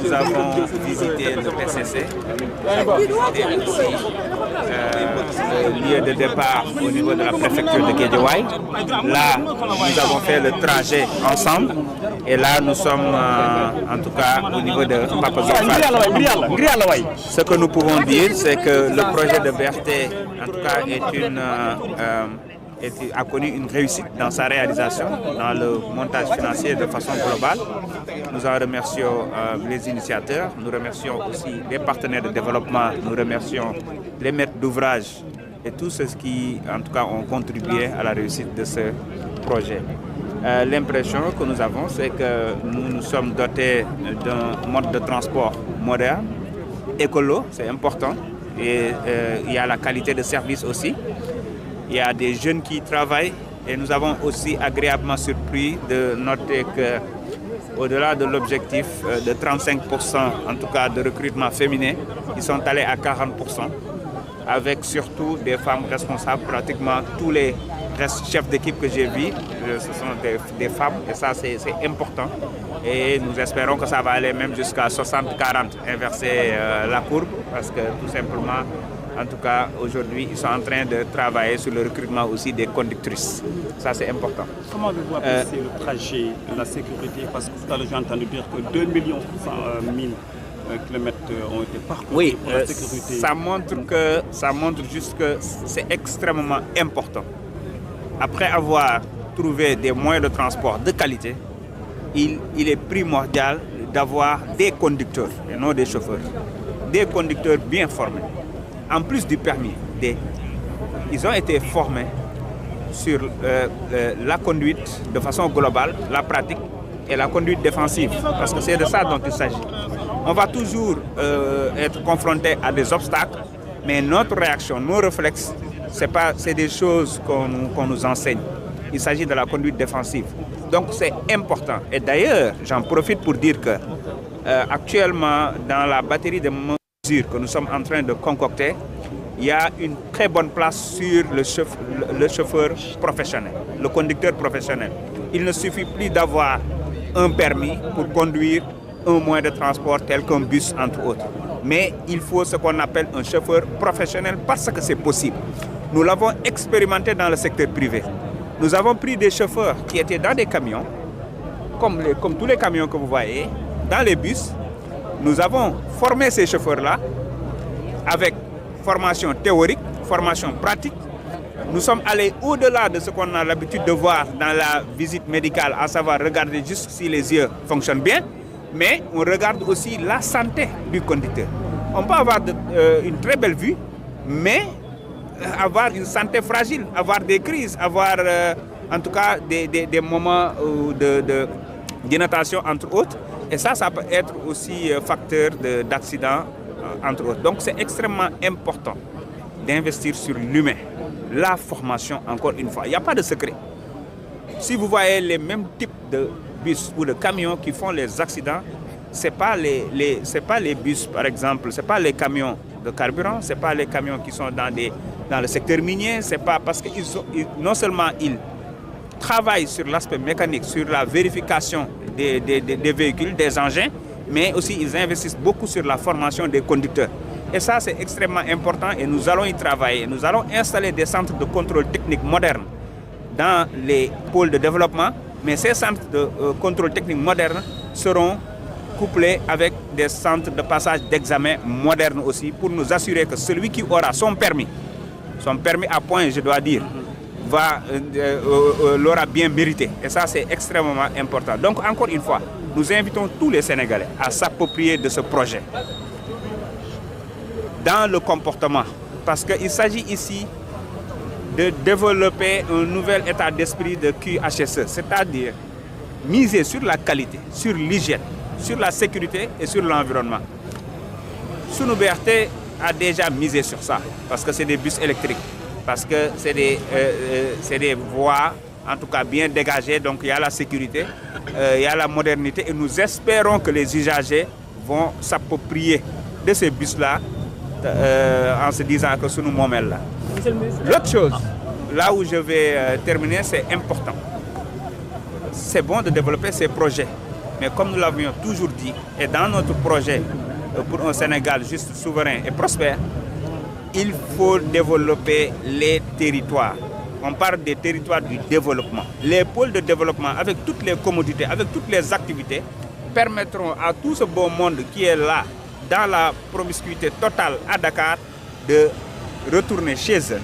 nous avons visité le PCC, nous avons visité aussi le lieu de départ au niveau de la préfecture de Guédiawaye. Là, nous avons fait le trajet ensemble et là, nous sommes en tout cas au niveau de Papa Zofal. Ce que nous pouvons dire, c'est que le projet de BRT, en tout cas, a connu une réussite dans sa réalisation, dans le montage financier de façon globale. Nous en remercions les initiateurs, nous remercions aussi les partenaires de développement, nous remercions les maîtres d'ouvrage et tous ceux qui, en tout cas, ont contribué à la réussite de ce projet. L'impression que nous avons, c'est que nous sommes dotés d'un mode de transport moderne, écolo, c'est important, et il y a la qualité de service aussi. Il y a des jeunes qui travaillent et nous avons aussi agréablement surpris de noter qu'au-delà de l'objectif de 35%, en tout cas de recrutement féminin, ils sont allés à 40%, avec surtout des femmes responsables. Pratiquement tous les chefs d'équipe que j'ai vus, ce sont des femmes et ça c'est important. Et nous espérons que ça va aller même jusqu'à 60-40, inverser la courbe, parce que tout simplement, en tout cas, aujourd'hui, ils sont en train de travailler sur le recrutement aussi des conductrices. Ça, c'est important. Comment avez-vous apprécié le trajet, la sécurité? Parce que tout à l'heure, j'ai entendu dire que 2 millions 100 000 kilomètres ont été parcourus. Oui, pour la sécurité. Ça montre juste que c'est extrêmement important. Après avoir trouvé des moyens de transport de qualité, il est primordial d'avoir des conducteurs et non des chauffeurs. Des conducteurs bien formés. En plus du permis, ils ont été formés sur la conduite de façon globale, la pratique et la conduite défensive, parce que c'est de ça dont il s'agit. On va toujours être confronté à des obstacles, mais notre réaction, nos réflexes, c'est des choses qu'on nous enseigne. Il s'agit de la conduite défensive. Donc c'est important. Et d'ailleurs, j'en profite pour dire que actuellement, dans la batterie de que nous sommes en train de concocter, il y a une très bonne place sur le chauffeur professionnel, le conducteur professionnel. Il ne suffit plus d'avoir un permis pour conduire un moyen de transport tel qu'un bus, entre autres. Mais il faut ce qu'on appelle un chauffeur professionnel parce que c'est possible. Nous l'avons expérimenté dans le secteur privé. Nous avons pris des chauffeurs qui étaient dans des camions, comme tous les camions que vous voyez, dans les bus. Nous avons formé ces chauffeurs-là avec formation théorique, formation pratique. Nous sommes allés au-delà de ce qu'on a l'habitude de voir dans la visite médicale, à savoir regarder juste si les yeux fonctionnent bien, mais on regarde aussi la santé du conducteur. On peut avoir une très belle vue, mais avoir une santé fragile, avoir des crises, avoir en tout cas des moments d'inattention, entre autres. Et ça peut être aussi facteur d'accident, entre autres. Donc c'est extrêmement important d'investir sur l'humain. La formation, encore une fois, il n'y a pas de secret. Si vous voyez les mêmes types de bus ou de camions qui font les accidents, ce n'est pas les bus, par exemple, ce n'est pas les camions de carburant, ce n'est pas les camions qui sont dans le secteur minier, c'est pas parce que non seulement ils travaillent sur l'aspect mécanique, sur la vérification des véhicules, des engins, mais aussi ils investissent beaucoup sur la formation des conducteurs. Et ça, c'est extrêmement important et nous allons y travailler. Nous allons installer des centres de contrôle technique modernes dans les pôles de développement, mais ces centres de contrôle technique modernes seront couplés avec des centres de passage d'examen modernes aussi pour nous assurer que celui qui aura son permis à point, je dois dire, l'aura bien mérité. Et ça, c'est extrêmement important. Donc, encore une fois, nous invitons tous les Sénégalais à s'approprier de ce projet dans le comportement. Parce qu'il s'agit ici de développer un nouvel état d'esprit de QHSE, c'est-à-dire miser sur la qualité, sur l'hygiène, sur la sécurité et sur l'environnement. Sunu BRT a déjà misé sur ça, parce que c'est des bus électriques, parce que c'est des voies, en tout cas bien dégagées, donc il y a la sécurité, il y a la modernité, et nous espérons que les usagers vont s'approprier de ces bus-là, en se disant que c'est nous moments là. L'autre chose, là où je vais terminer, c'est important. C'est bon de développer ces projets, Mais comme nous l'avions toujours dit, et dans notre projet pour un Sénégal juste, souverain et prospère, il faut développer les territoires. On parle des territoires du développement. Les pôles de développement, avec toutes les commodités, avec toutes les activités, permettront à tout ce beau monde qui est là, dans la promiscuité totale à Dakar, de retourner chez eux,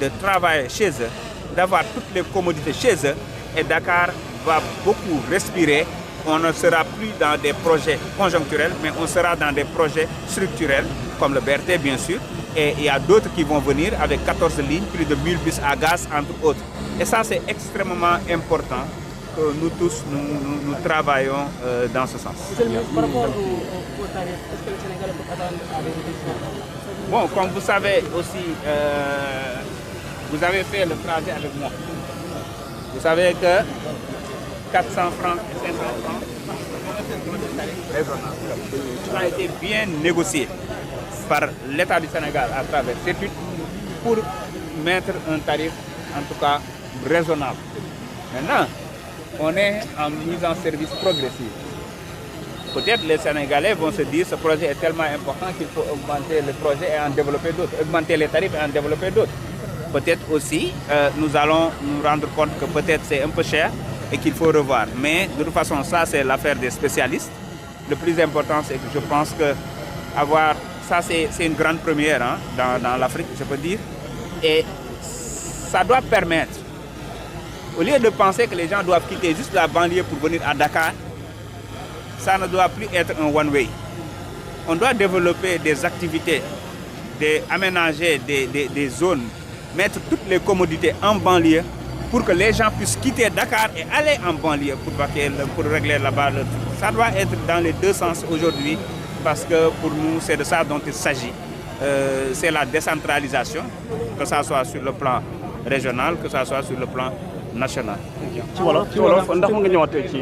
de travailler chez eux, d'avoir toutes les commodités chez eux. Et Dakar va beaucoup respirer. On ne sera plus dans des projets conjoncturels, mais on sera dans des projets structurels, comme le BRT bien sûr. Et il y a d'autres qui vont venir avec 14 lignes, plus de 1000 bus à gaz, entre autres. Et ça, c'est extrêmement important que nous tous, nous travaillons dans ce sens. Monsieur le ministre, par rapport au tarif, est-ce que le Sénégal peut attendre des réductions? Bon, comme vous savez aussi, vous avez fait le trajet avec moi. Vous savez que 400 francs et 500 francs, ça a été bien négocié par l'État du Sénégal à travers CETUD pour mettre un tarif en tout cas raisonnable. Maintenant, on est en mise en service progressive. Peut-être les Sénégalais vont se dire que ce projet est tellement important qu'il faut augmenter le projet et en développer d'autres, augmenter les tarifs et en développer d'autres. Peut-être aussi, nous allons nous rendre compte que peut-être c'est un peu cher et qu'il faut revoir. Mais de toute façon, ça c'est l'affaire des spécialistes. Le plus important, c'est que je pense que avoir ça, c'est une grande première hein, dans l'Afrique, je peux dire. Et ça doit permettre, au lieu de penser que les gens doivent quitter juste la banlieue pour venir à Dakar, ça ne doit plus être un one-way. On doit développer des activités, aménager des zones, mettre toutes les commodités en banlieue pour que les gens puissent quitter Dakar et aller en banlieue pour régler là-bas. Ça doit être dans les deux sens aujourd'hui. Parce que pour nous, c'est de ça dont il s'agit. C'est la décentralisation, que ce soit sur le plan régional, que ce soit sur le plan national. ci wolof ndax nga ñëwaatee ci